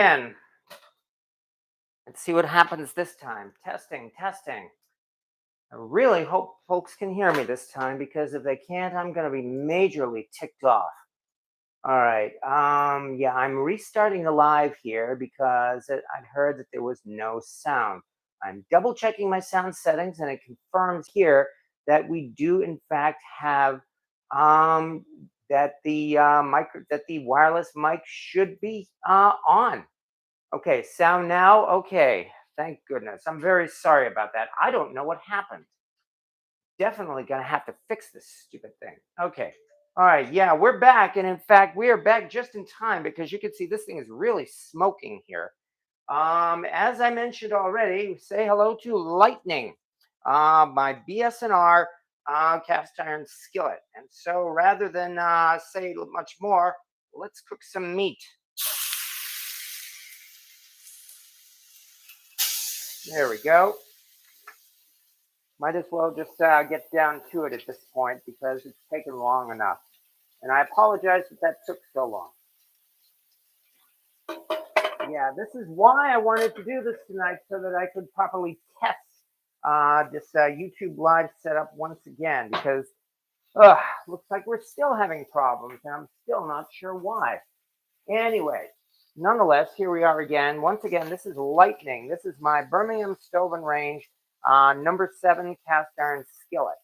And let's see what happens this time. Testing, testing. I really hope folks can hear me this time because if they can't, I'm going to be majorly ticked off. All right. Yeah, I'm restarting the live here because I'd heard that there was no sound. I'm double checking my sound settings and it confirms here that we do in fact have um that the wireless mic should be on. Okay, sound now. Okay. Thank goodness. I'm very sorry about that. I don't know what happened. Definitely gonna have to fix this stupid thing. Okay. All right. Yeah, we're back. And in fact, we are back just in time because you can see this thing is really smoking here. As I mentioned already, say hello to Lightning, my BSNR cast iron skillet. And so rather than say much more, let's cook some meat. There we go. Might as well just get down to it at this point because it's taken long enough. And I apologize that took so long. Yeah, this is why I wanted to do this tonight so that I could properly test this YouTube live setup once again because looks like we're still having problems and I'm still not sure why. Anyway, nonetheless, here we are again. Once again, this is Lightning. This is my Birmingham Stove and Range number 7 cast iron skillet.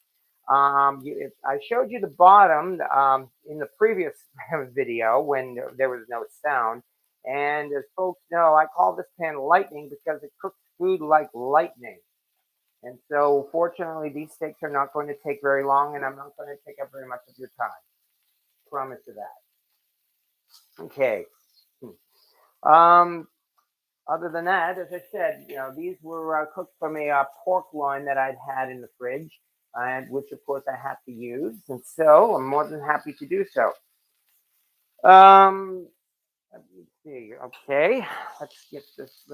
I showed you the bottom in the previous video when there was no sound. And as folks know, I call this pan lightning because it cooks food like lightning. And so fortunately, these steaks are not going to take very long and I'm not going to take up very much of your time. Promise you that. Okay. Other than that, as I said, these were cooked from a pork loin that I'd had in the fridge, and which of course I have to use, and so I'm more than happy to do so. Let me see. Okay, let's get this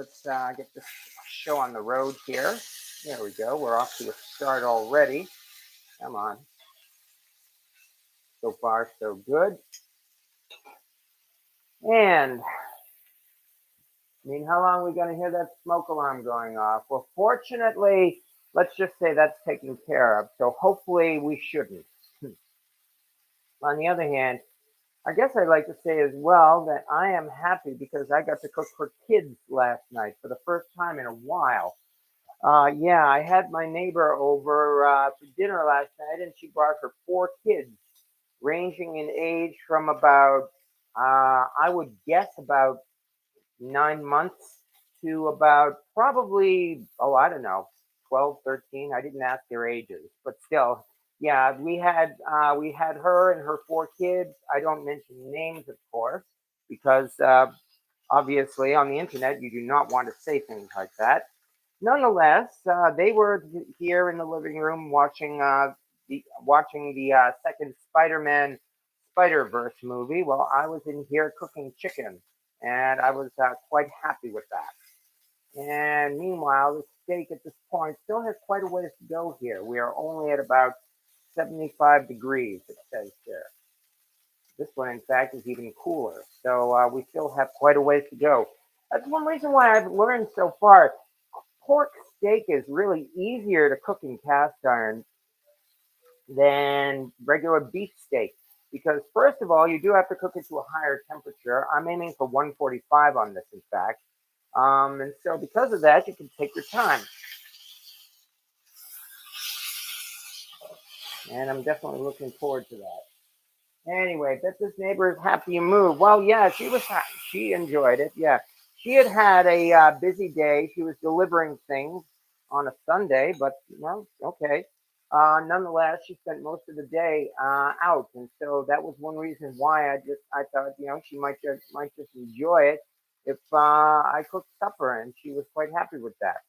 show on the road here. There we go. We're off to a start already. Come on. So far, so good. And I mean, how long are we going to hear that smoke alarm going off? Well, fortunately, let's just say that's taken care of. So hopefully we shouldn't. On the other hand, I guess I'd like to say as well that I am happy because I got to cook for kids last night for the first time in a while. Yeah, I had my neighbor over for dinner last night, and she brought her 4 kids, ranging in age from about, I would guess, about 9 months to about probably, oh, I don't know, 12, 13. I didn't ask their ages, but still, yeah, we had her and her 4 kids. I don't mention names, of course, because obviously on the internet you do not want to say things like that. Nonetheless, they were here in the living room watching the second Spider-Man Spider-Verse movie. Well, I was in here cooking chicken, and I was quite happy with that. And meanwhile, the steak at this point still has quite a ways to go here. We are only at about 75 degrees, it says here. This one, in fact, is even cooler. So we still have quite a ways to go. That's one reason why I've learned so far. Pork steak is really easier to cook in cast iron than regular beef steak. Because first of all, you do have to cook it to a higher temperature. I'm aiming for 145 on this, in fact. And so because of that, you can take your time. And I'm definitely looking forward to that. Anyway, bet this neighbor is happy you moved. Well, yeah, she was happy. She enjoyed it. Yeah, she had a busy day. She was delivering things on a Sunday, but well, okay. Nonetheless, she spent most of the day out, and so that was one reason why I thought she might just enjoy it if I cooked supper, and she was quite happy with that.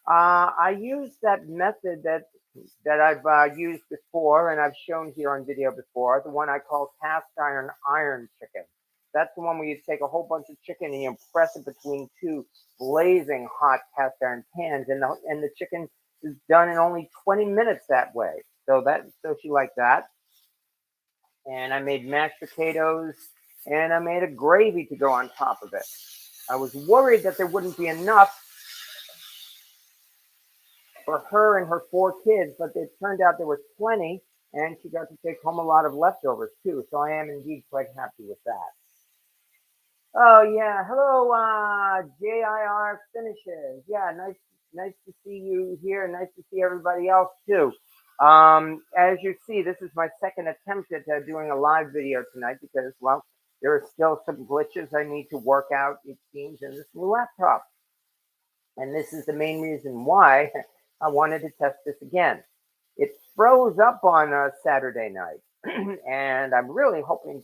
I used that method that I've used before and I've shown here on video before, the one I call cast iron chicken. That's the one where you take a whole bunch of chicken and you press it between 2 blazing hot cast iron pans, and the chicken is done in only 20 minutes that way. So she liked that. And I made mashed potatoes and I made a gravy to go on top of it. I was worried that there wouldn't be enough for her and her 4 kids, but it turned out there was plenty, and she got to take home a lot of leftovers too. So I am indeed quite happy with that. Oh yeah, hello, JIR finishes. Yeah, nice to see you here. Nice to see everybody else too. As you see, this is my second attempt at doing a live video tonight because, well, there are still some glitches I need to work out, it seems, in this new laptop. And this is the main reason why I wanted to test this again. It froze up on Saturday night, and I'm really hoping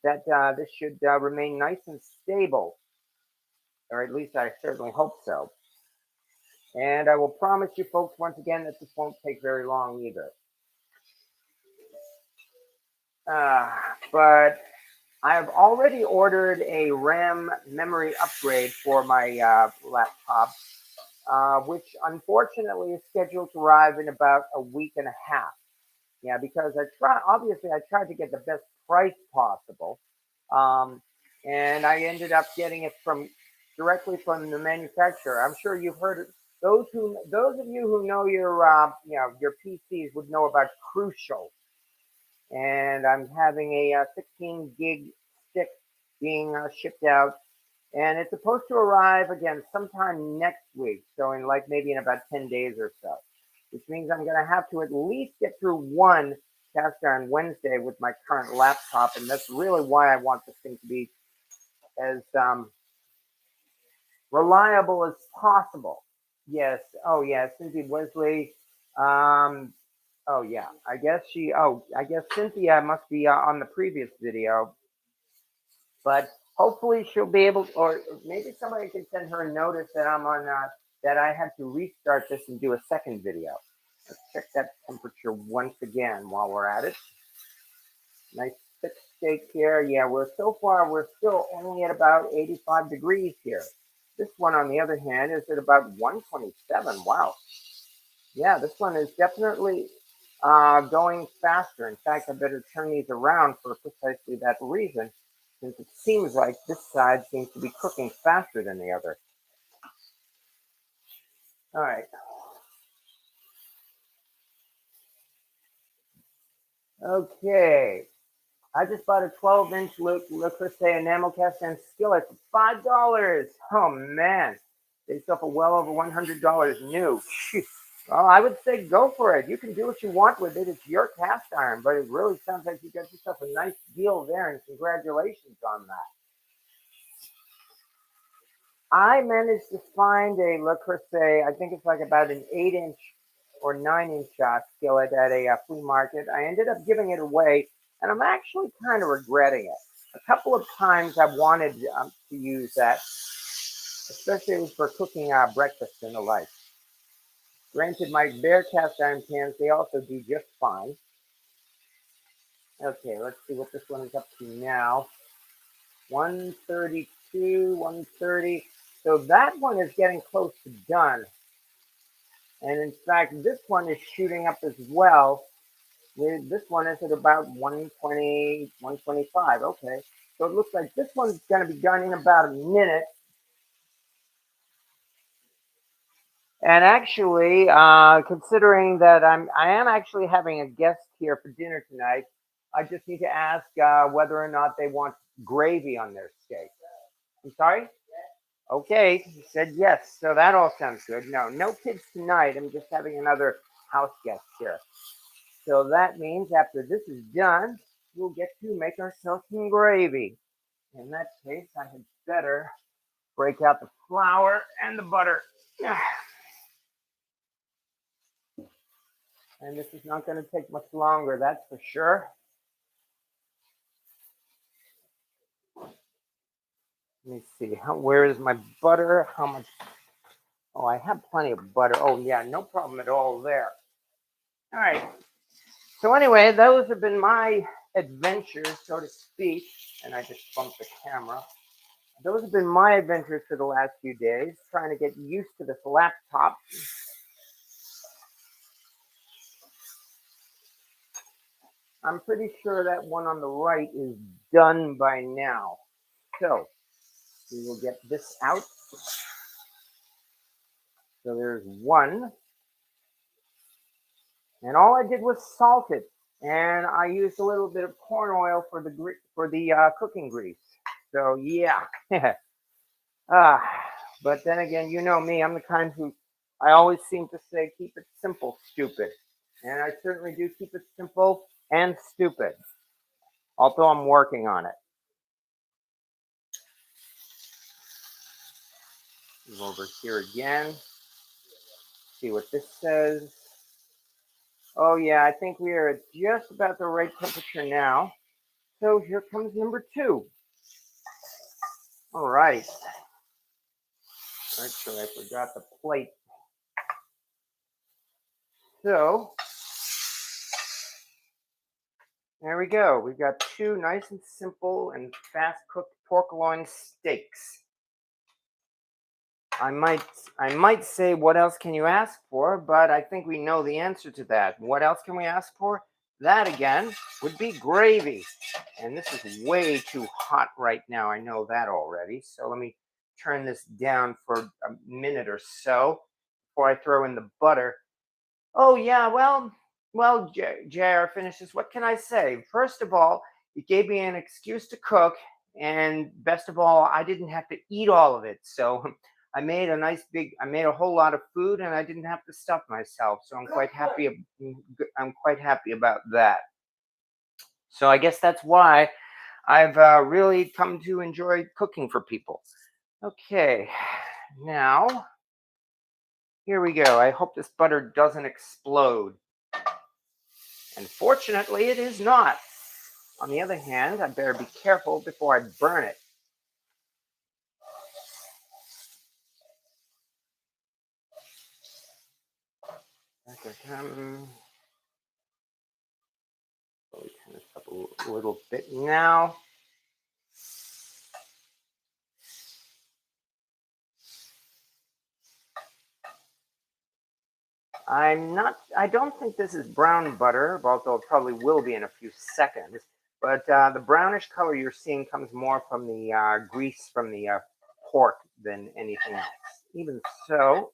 that this should remain nice and stable, or at least I certainly hope so. And I will promise you folks once again that this won't take very long either. But I've already ordered a RAM memory upgrade for my laptop, which unfortunately is scheduled to arrive in about a week and a half. Yeah, because I tried to get the best price possible. And I ended up getting it directly from the manufacturer. I'm sure you've heard it. Those of you who know your PCs would know about Crucial. And I'm having a 16 gig stick being shipped out, and it's supposed to arrive again sometime next week. So maybe in about 10 days or so, which means I'm going to have to at least get through one cast iron Wednesday with my current laptop, and that's really why I want this thing to be as reliable as possible. Yes. Oh, yes. Cynthia Wesley. Oh, yeah. I guess Cynthia must be on the previous video, but hopefully she'll be able, or maybe somebody can send her a notice that I'm on, that I had to restart this and do a second video. Let's check that temperature once again while we're at it. Nice thick steak here. Yeah, we're still only at about 85 degrees here. This one, on the other hand, is at about 127. Wow. Yeah, this one is definitely going faster. In fact, I better turn these around for precisely that reason, since it seems like this side seems to be cooking faster than the other. All right. Okay. I just bought a 12-inch Le Creuset enamel cast iron skillet for $5. Oh, man. They sell for well over $100 new. Well, I would say go for it. You can do what you want with it. It's your cast iron, but it really sounds like you got yourself a nice deal there, and congratulations on that. I managed to find a Le Creuset, I think it's like about an 8-inch or 9-inch skillet at a flea market. I ended up giving it away, and I'm actually kind of regretting it. A couple of times I wanted to use that, especially for cooking breakfast and the like. Granted, my bare cast iron pans, they also do just fine. Okay, let's see what this one is up to now. 132, 130. So that one is getting close to done. And in fact, this one is shooting up as well. This one is at about 120, 125. Okay. So it looks like this one's going to be done in about a minute. And actually, considering that I am actually having a guest here for dinner tonight, I just need to ask whether or not they want gravy on their steak. I'm sorry? Okay, he said yes. So that all sounds good. No kids tonight. I'm just having another house guest here. So that means after this is done, we'll get to make ourselves some gravy. In that case, I had better break out the flour and the butter. And this is not going to take much longer, that's for sure. Let me see. Where is my butter? How much? Oh, I have plenty of butter. Oh, yeah, no problem at all there. All right. So anyway, those have been my adventures, so to speak. And I just bumped the camera. Those have been my adventures for the last few days, trying to get used to this laptop. I'm pretty sure that one on the right is done by now. So We will get this out. So there's one. And all I did was salt it. And I used a little bit of corn oil for the cooking grease. So yeah. ah, but then again, you know me. I'm the kind who I always seem to say, keep it simple, stupid. And I certainly do keep it simple and stupid. Although I'm working on it. Move over here again. See what this says. Oh yeah, I think we are at just about the right temperature now. So here comes number 2. All right. Actually, I forgot the plate. So there we go. We've got 2 nice and simple and fast cooked pork loin steaks. I might say, what else can you ask for? But I think we know the answer to that. What else can we ask for? That again would be gravy. And this is way too hot right now. I know that already. So let me turn this down for a minute or so before I throw in the butter. Oh yeah, well, JR finishes. What can I say? First of all, it gave me an excuse to cook, and best of all, I didn't have to eat all of it. So I made a whole lot of food, and I didn't have to stuff myself. So I'm quite happy. I'm quite happy about that. So I guess that's why I've really come to enjoy cooking for people. Okay, now here we go. I hope this butter doesn't explode. And fortunately, it is not. On the other hand, I better be careful before I burn it. Let me turn this up a little bit now. I don't think this is brown butter, although it probably will be in a few seconds. But the brownish color you're seeing comes more from the grease from the pork than anything else. Even so,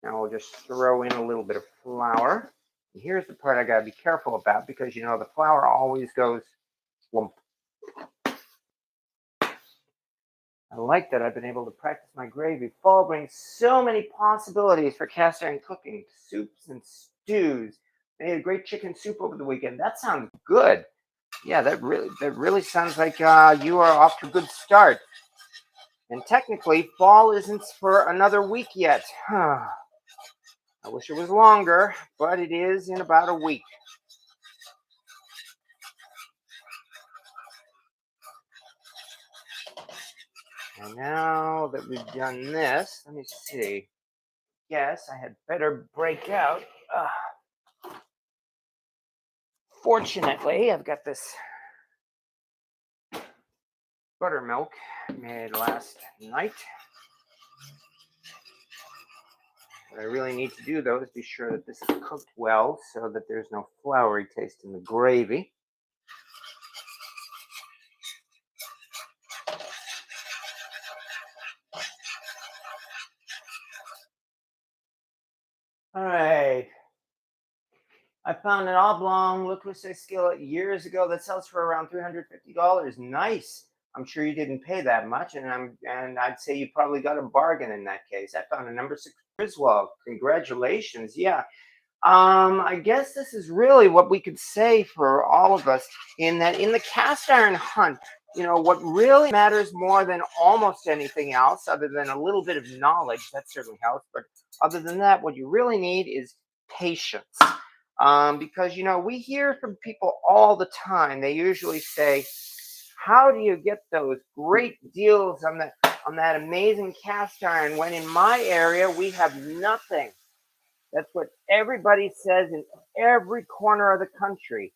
now we'll just throw in a little bit of flour. And here's the part I gotta be careful about, because you know the flour always goes lump. I like that I've been able to practice my gravy. Fall brings so many possibilities for cast iron cooking, soups and stews. I made a great chicken soup over the weekend. That sounds good. Yeah, that really sounds like you are off to a good start. And technically, fall isn't for another week yet. I wish it was longer, but it is in about a week. And now that we've done this, let me see. Yes, I had better break out. Fortunately, I've got this buttermilk made last night. What I really need to do, though, is be sure that this is cooked well so that there's no floury taste in the gravy. All right. I found an oblong Le Creuset skillet years ago that sells for around $350. Nice. I'm sure you didn't pay that much, and I'd say you probably got a bargain in that case. I found a number 6 Griswold. Congratulations. Yeah. I guess this is really what we could say for all of us, in that in the cast iron hunt, you know, what really matters more than almost anything else, other than a little bit of knowledge, that certainly helps. But other than that, what you really need is patience. Because, you know, we hear from people all the time. They usually say, how do you get those great deals on that amazing cast iron when in my area we have nothing? That's what everybody says in every corner of the country,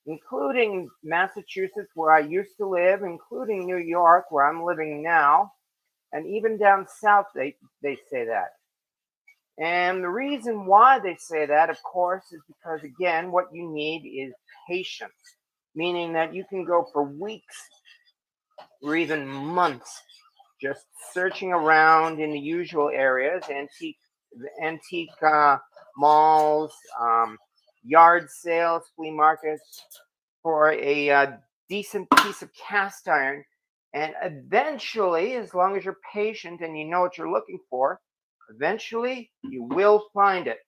including Massachusetts, where I used to live, including New York, where I'm living now, and even down south, they say that. And the reason why they say that, of course, is because, again, what you need is patience, meaning that you can go for weeks or even months just searching around in the usual areas, antique malls, yard sales, flea markets, for a decent piece of cast iron. And eventually, as long as you're patient and you know what you're looking for, eventually you will find it.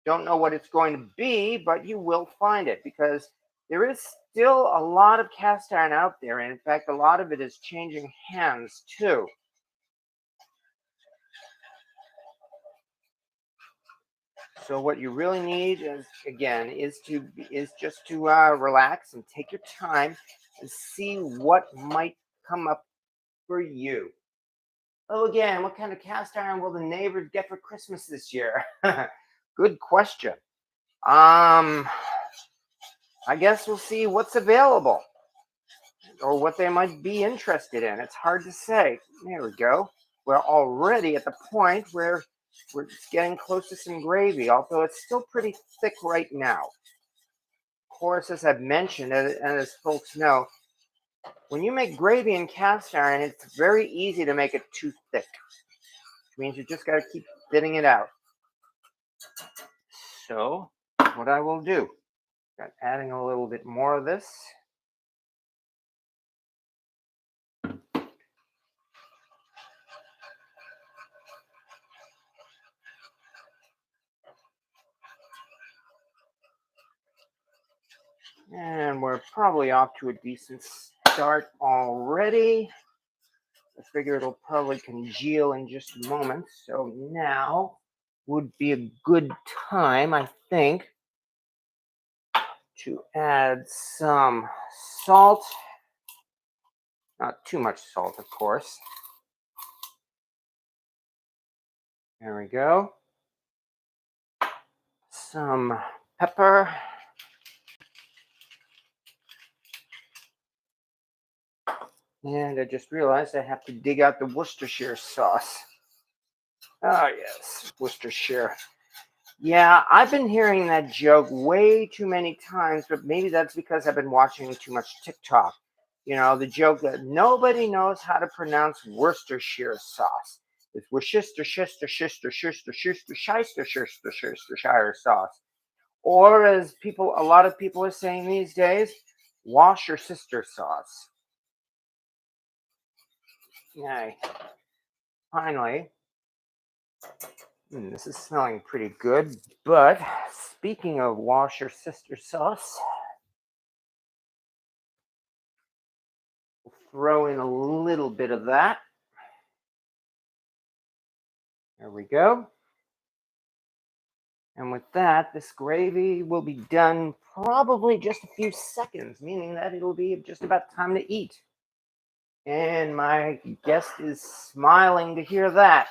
Don't know what it's going to be, but you will find it because there is still a lot of cast iron out there. And in fact, a lot of it is changing hands too. So what you really need is, again, is just to relax and take your time and see what might come up for you. Oh, again, what kind of cast iron will the neighbors get for Christmas this year? Good question. I guess we'll see what's available or what they might be interested in. It's hard to say. There we go. We're already at the point where we're getting close to some gravy, although it's still pretty thick right now. Of course, as I've mentioned, and as folks know, when you make gravy in cast iron, it's very easy to make it too thick. Which means you just got to keep thinning it out. So, what I will do, adding a little bit more of this. And we're probably off to a decent start already. I figure it'll probably congeal in just a moment. So now would be a good time, I think, to add some salt. Not too much salt, of course. There we go. Some pepper. And I just realized I have to dig out the Worcestershire sauce. Oh, yes, Worcestershire. Yeah, I've been hearing that joke way too many times, but maybe that's because I've been watching too much TikTok. You know, the joke that nobody knows how to pronounce Worcestershire sauce. It's Worcestershire sauce. Or as a lot of people are saying these days, wash your sister sauce. Yay. Finally, this is smelling pretty good, but speaking of wash your sister sauce, we'll throw in a little bit of that. There we go. And with that, this gravy will be done probably just a few seconds, meaning that it'll be just about time to eat. And my guest is smiling to hear that.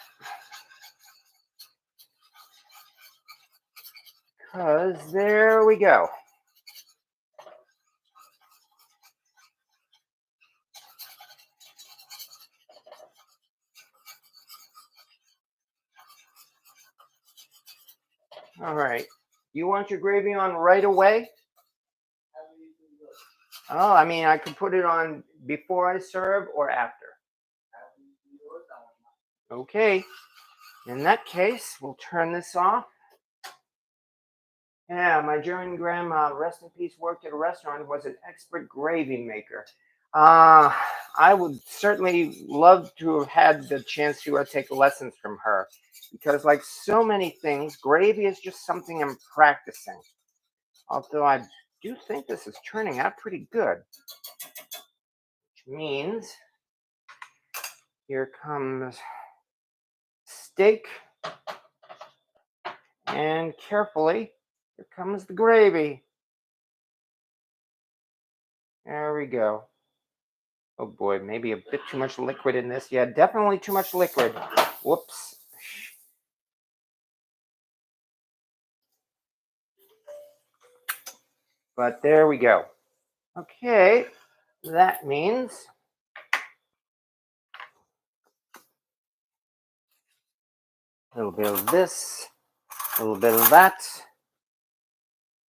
Because there we go. All right. You want your gravy on right away? Oh, I mean, I could put it on before I serve or after. Okay. In that case, we'll turn this off. Yeah, my German grandma, rest in peace, worked at a restaurant, was an expert gravy maker. I would certainly love to have had the chance to take lessons from her because, like so many things, gravy is just something I'm practicing. Although I do think this is turning out pretty good, which means here comes steak, and carefully, here comes the gravy. There we go. Oh boy, maybe a bit too much liquid in this. Yeah, definitely too much liquid. Whoops. But there we go. Okay, that means a little bit of this, a little bit of that.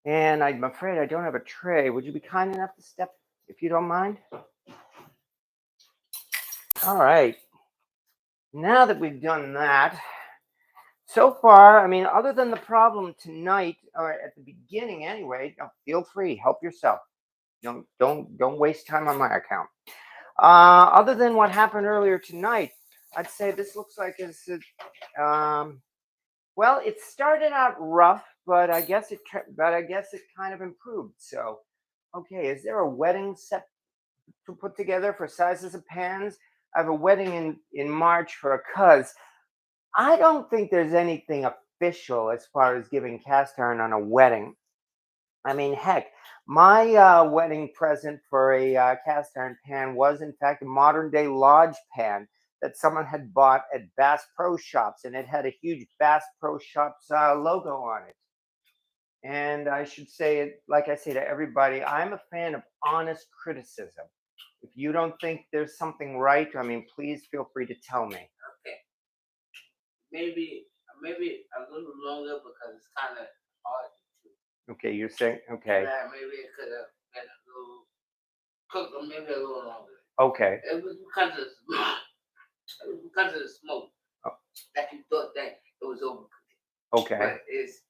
And I'm afraid I don't have a tray. Would you be kind enough to step, if you don't mind? All right. Now that we've done that, so far, I mean, other than the problem tonight, or at the beginning anyway, feel free, help yourself. Don't waste time on my account. Other than what happened earlier tonight, I'd say this looks like well, it started out rough, but I guess it kind of improved. So, okay, is there a wedding set to put together for sizes of pans? I have a wedding in March for a cuz. I don't think there's anything official as far as giving cast iron on a wedding. I mean, heck, my wedding present for a cast iron pan was, in fact, a modern day lodge pan that someone had bought at Bass Pro Shops, and it had a huge Bass Pro Shops logo on it. And I should say it, like I say to everybody, I'm a fan of honest criticism. If you don't think there's something right, I mean, please feel free to tell me. Okay, maybe maybe a little longer because it's kind of hard to chew. Okay, you're saying, okay, Yeah, maybe it could have been a little cooked, or maybe a little longer. okay, It was because of because of the smoke o- that you thought that it was overcooked, okay, but it's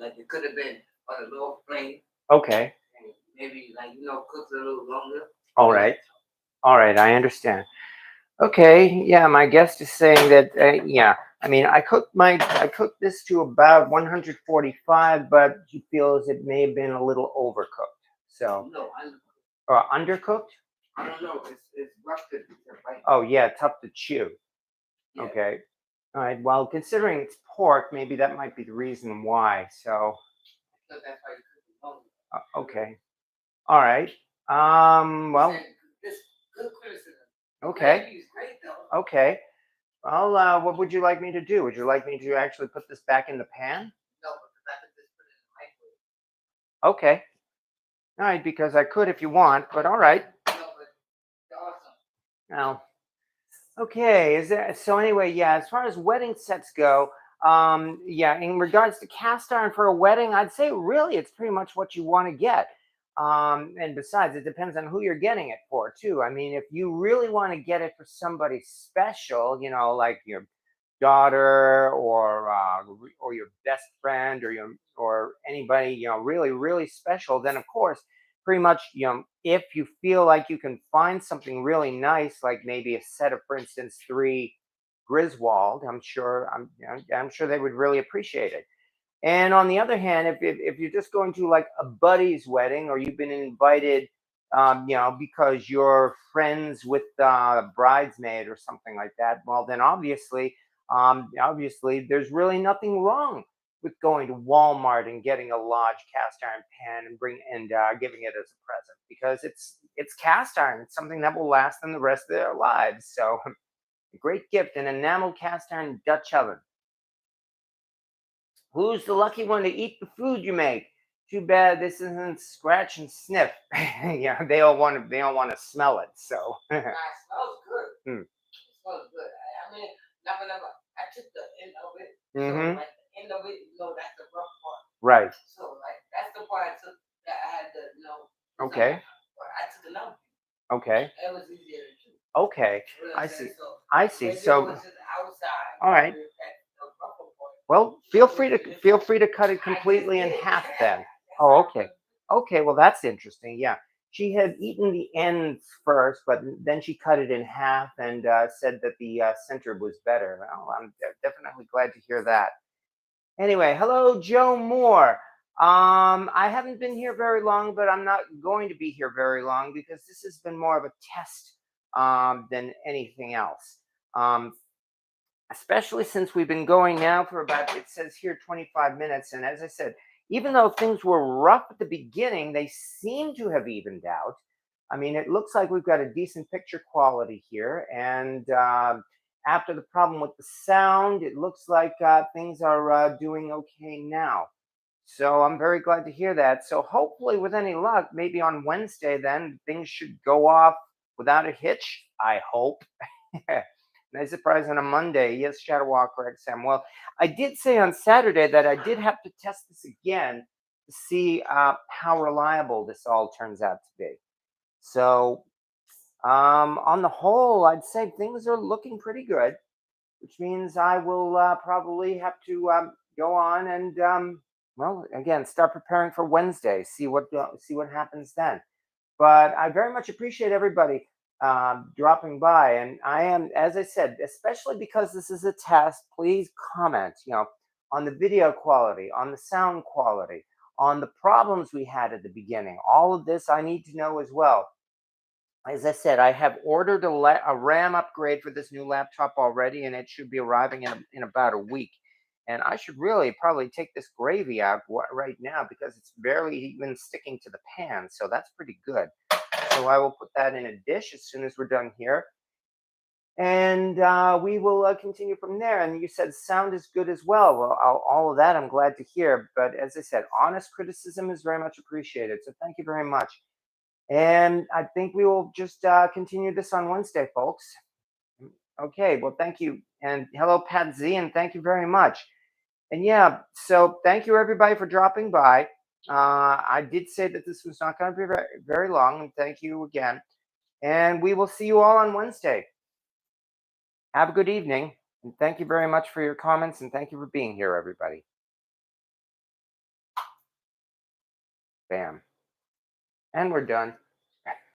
like it could have been on a low flame okay, and maybe like cooked a little longer. all right, all right, I understand. Okay, yeah, my guest is saying that, yeah, I mean, I cooked this to about 145, but he feels it may have been a little overcooked. So, No, or undercooked? I don't know. It's rough to bite. Oh, yeah, tough to chew. Yeah, Okay. All right. Well, considering it's pork, maybe that might be the reason why. So, so that's why you cook it longer. okay. All right. Well, This good criticism. okay. Gravy is great though. Okay. Well, what would you like me to do? Would you like me to actually put this back in the pan? No, because I could just put it in the microwave. Okay. All right, because I could if you want, but all right. No, but it's awesome. Now, okay. Is there so anyway? Yeah. As far as wedding sets go, yeah. In regards to cast iron for a wedding, I'd say really it's pretty much what you want to get. And besides, it depends on who you're getting it for too. I mean, if you really want to get it for somebody special, like your daughter or your best friend or anybody really really special, then of course pretty much if you feel like you can find something really nice, like maybe a set of, for instance, three Griswold, I'm sure they would really appreciate it. And on the other hand, if you're just going to like a buddy's wedding, or you've been invited, because you're friends with the bridesmaid or something like that, well, then obviously, there's really nothing wrong with going to Walmart and getting a large cast iron pan and giving it as a present, because it's cast iron. It's something that will last them the rest of their lives. So, a great gift, an enamel cast iron Dutch oven. Who's the lucky one to eat the food you make? Too bad this isn't scratch and sniff. Yeah, they all want to smell it. So, Nah, it smells good. hmm. It smells good. I mean, never. I took the end of it. So Hmm. like the end of it, that's the rough part. Right. So like that's the part I took that I had to Okay. but I took another. Okay. It was easier to do. Okay. You know what I I'm saying? see. So I see. maybe it So, was just outside. all right. The rougher part. Well, feel free to cut it I just completely in did. half then. That's Oh, how I okay. cut. Okay, well that's interesting. Yeah. She had eaten the ends first, but then she cut it in half and said that the center was better. Well, I'm definitely glad to hear that. Anyway, hello, Joe Moore. I haven't been here very long, but I'm not going to be here very long because this has been more of a test than anything else. Um, Especially since we've been going now for about, it says here, 25 minutes. And as I said, even though things were rough at the beginning, they seem to have evened out. I mean, it looks like we've got a decent picture quality here. And after the problem with the sound, it looks like things are doing okay now. So I'm very glad to hear that. So hopefully, with any luck, maybe on Wednesday, then things should go off without a hitch. I hope. Nice surprise on a Monday. Yes, Shadow Walker XM. Well, I did say on Saturday that I did have to test this again to see how reliable this all turns out to be. So On the whole, I'd say things are looking pretty good, which means I will probably have to go on and well, again, start preparing for Wednesday. See what happens then. But I very much appreciate everybody dropping by, and I am, as I said, especially because this is a test. Please comment, on the video quality, on the sound quality, on the problems we had at the beginning. All of this I need to know as well. As I said, I have ordered a RAM upgrade for this new laptop already, and it should be arriving in about a week. And I should really probably take this gravy out right now because it's barely even sticking to the pan. So that's pretty good. So I will put that in a dish as soon as we're done here. And we will continue from there. And you said sound is good as well. Well, all of that I'm glad to hear. But as I said, honest criticism is very much appreciated. So thank you very much. And I think we will just continue this on Wednesday, folks. Okay, well, thank you. And hello, Pat Z, and thank you very much. And yeah, so thank you everybody for dropping by. I did say that this was not going to be very, very long, and thank you again. And we will see you all on Wednesday. Have a good evening, and thank you very much for your comments, and thank you for being here, everybody. Bam. And we're done.